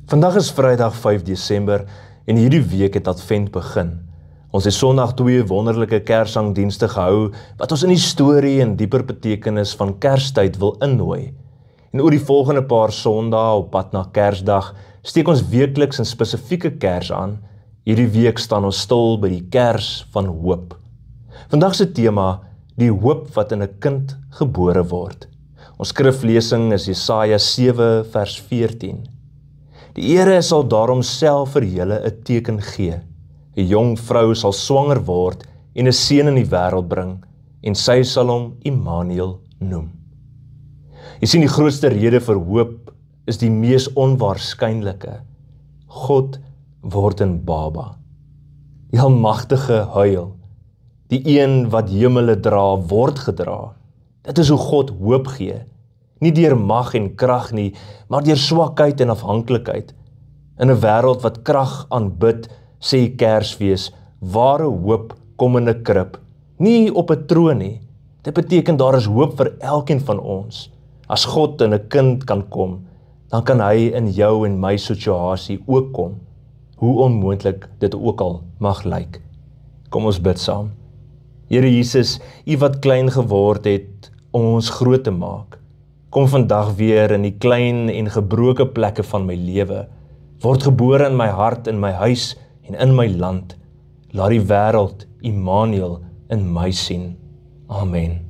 Vandag is Vrydag 5 Desember en hierdie week het Advent begin. Ons het Sondag 2 wonderlike Kerssangdienste gehou wat ons in die storie en dieper betekenis van Kerstyd wil innooi. En oor die volgende paar Sondae op pad na Kersdag steek ons weekliks 'n spesifieke kers aan. Hierdie week staan ons stil by die Kers van Hoop. Vandag se tema, die hoop wat in 'n kind gebore word. Ons skriflesing is Jesaja 7 vers 14. Die Here sal daarom self vir julle 'n teken gee. 'n Jong vrou sal swanger word en 'n seun in die wêreld bring, en sy sal hom Immanuel noem. Jy sien, die grootste rede vir hoop is die mees onwaarskynlike. God word 'n baba. Die Almagtige huil. Die een wat hemele dra, word gedra. Dit is hoe God hoop gee. Nie deur mag en krag nie, maar deur swakheid en afhanklikheid. In 'n wêreld wat krag aanbid, sê Kersfees, ware hoop kom in 'n krib, nie op 'n troon nie. Dit beteken daar is hoop vir elkeen van ons. As God in 'n kind kan kom, dan kan hy in jou en my situasie ook kom, hoe onmoontlik dit ook al mag lyk. Kom ons bid saam. Here Jesus, U wat klein geword het om ons groot te maak, kom vandag weer in die klein en gebroke plekke van my lewe, word gebore in my hart, in my huis en in my land. Laat die wêreld Immanuel in my sien. Amen.